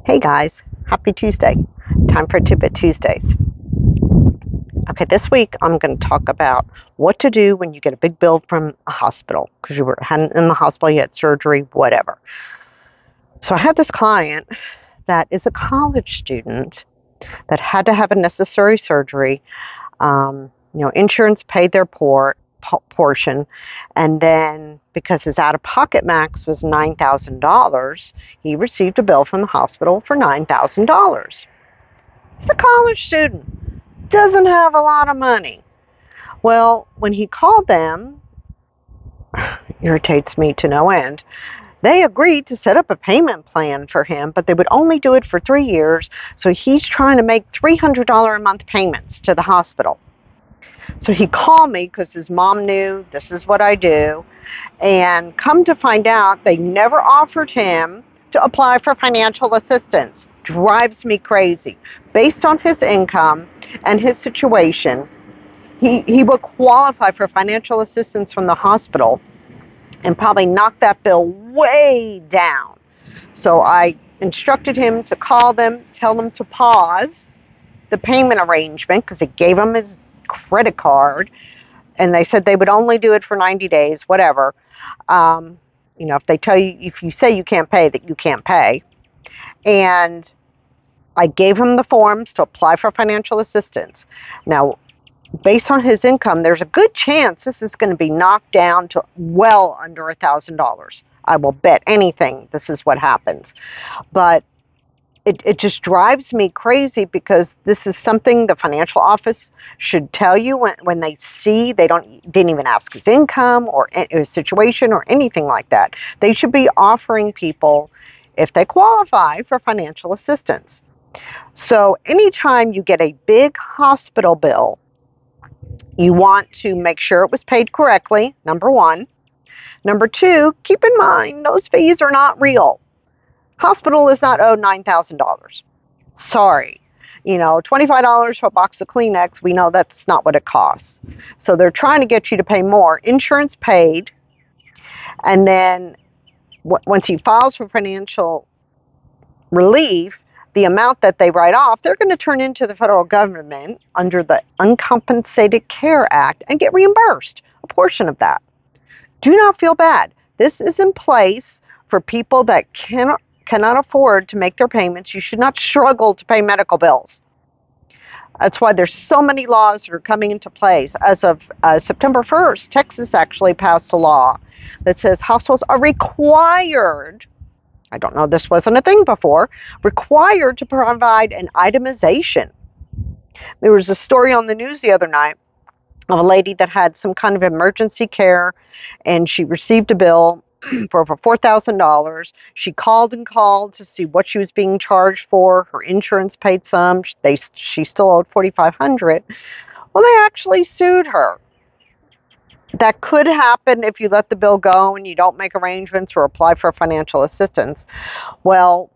Hey guys, happy Tuesday. Time for Tidbit Tuesdays. Okay, this week I'm going to talk about what to do when you get a big bill from a hospital because you were in the hospital, you had surgery, whatever. So I had this client that is a college student that had to have a necessary surgery. Insurance paid their portion, and then because his out-of-pocket max was $9,000, he received a bill from the hospital for $9,000. He's a college student, doesn't have a lot of money. Well, when he called them, irritates me to no end. They agreed to set up a payment plan for him, but they would only do it for 3 years. So he's trying to make $300 a month payments to the hospital. So he called me because his mom knew this is what I do. And come to find out, they never offered him to apply for financial assistance. Drives me crazy. Based on his income and his situation, he will qualify for financial assistance from the hospital and probably knock that bill way down. So I instructed him to call them, tell them to pause the payment arrangement because he gave him his credit card, and they said they would only do it for 90 days, whatever. If they tell you, if you say you can't pay, that you can't pay. And I gave him the forms to apply for financial assistance. Now, based on his income, there's a good chance this is going to be knocked down to well under $1,000. I will bet anything this is what happens. But it just drives me crazy because this is something the financial office should tell you when they see didn't even ask his income or his situation or anything like that. They should be offering people if they qualify for financial assistance. So anytime you get a big hospital bill, you want to make sure it was paid correctly, number one. Number two, keep in mind those fees are not real. Hospital is not owed $9,000. Sorry. $25 for a box of Kleenex, we know that's not what it costs. So they're trying to get you to pay more. Insurance paid, and then once he files for financial relief, the amount that they write off, they're going to turn into the federal government under the Uncompensated Care Act and get reimbursed a portion of that. Do not feel bad. This is in place for people that cannot afford to make their payments. You should not struggle to pay medical bills. That's why there's so many laws that are coming into place. As of September 1st, Texas actually passed a law that says households are required, I don't know, this wasn't a thing before, required to provide an itemization. There was a story on the news the other night of a lady that had some kind of emergency care, and she received a bill for over $4,000. She called and called to see what she was being charged for. Her insurance paid some. She still owed $4,500. Well, they actually sued her. That could happen if you let the bill go and you don't make arrangements or apply for financial assistance. Well,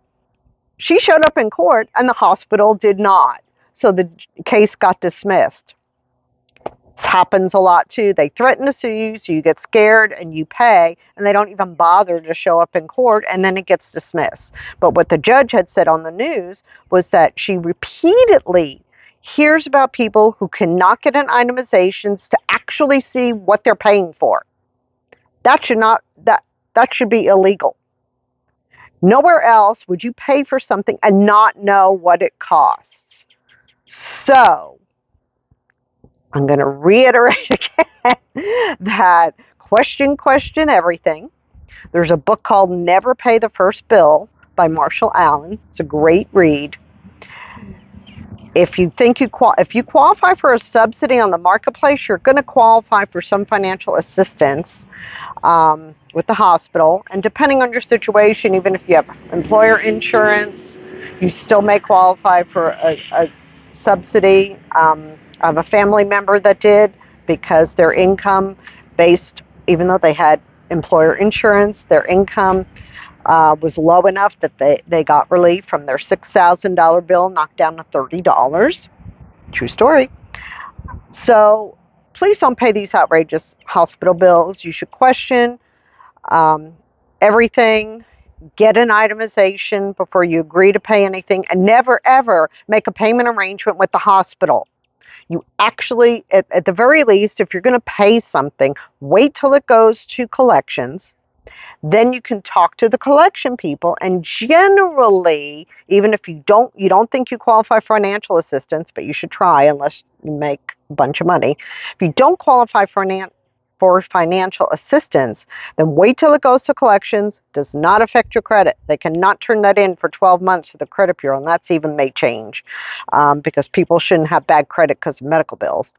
she showed up in court and the hospital did not. So the case got dismissed. This happens a lot too. They threaten to sue you, so you get scared and you pay, and they don't even bother to show up in court, and then it gets dismissed. But what the judge had said on the news was that she repeatedly hears about people who cannot get an itemizations to actually see what they're paying for. That should be illegal. Nowhere else would you pay for something and not know what it costs. So I'm going to reiterate again that question everything. There's a book called Never Pay the First Bill by Marshall Allen. It's a great read. If you think if you qualify for a subsidy on the marketplace, you're going to qualify for some financial assistance with the hospital. And depending on your situation, even if you have employer insurance, you still may qualify for a subsidy. I have a family member that did, because their income even though they had employer insurance, their income was low enough that they got relief from their $6,000 bill, knocked down to $30. True story. So please don't pay these outrageous hospital bills. You should question everything. Get an itemization before you agree to pay anything, and never ever make a payment arrangement with the hospital. You actually, at the very least, if you're going to pay something, wait till it goes to collections. Then you can talk to the collection people, and generally, even if you don't think you qualify for financial assistance, but you should try unless you make a bunch of money. If you don't qualify for financial assistance, then wait till it goes to collections. Does not affect your credit. They cannot turn that in for 12 months to the credit bureau, and that's even may change, because people shouldn't have bad credit because of medical bills.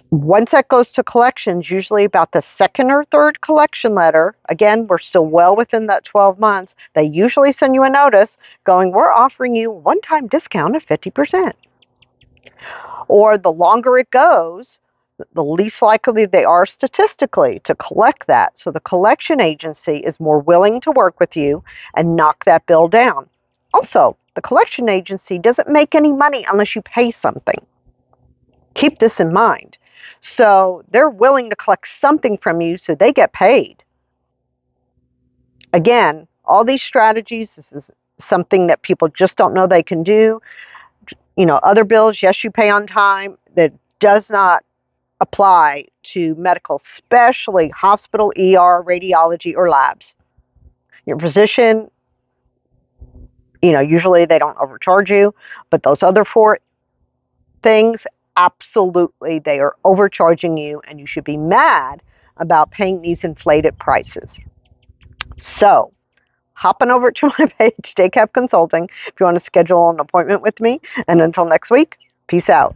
Once that goes to collections, usually about the second or third collection letter, again, we're still well within that 12 months, they usually send you a notice going, we're offering you a one-time discount of 50%. Or the longer it goes, the least likely they are statistically to collect that. So the collection agency is more willing to work with you and knock that bill down. Also, the collection agency doesn't make any money unless you pay something. Keep this in mind. So they're willing to collect something from you so they get paid. Again, all these strategies, this is something that people just don't know they can do. Other bills, yes, you pay on time. That does not apply to medical, especially hospital, ER, radiology, or labs. Your physician, usually they don't overcharge you, but those other four things, absolutely, they are overcharging you, and you should be mad about paying these inflated prices. So, hopping over to my page, JKapp Consulting, if you want to schedule an appointment with me. And until next week, peace out.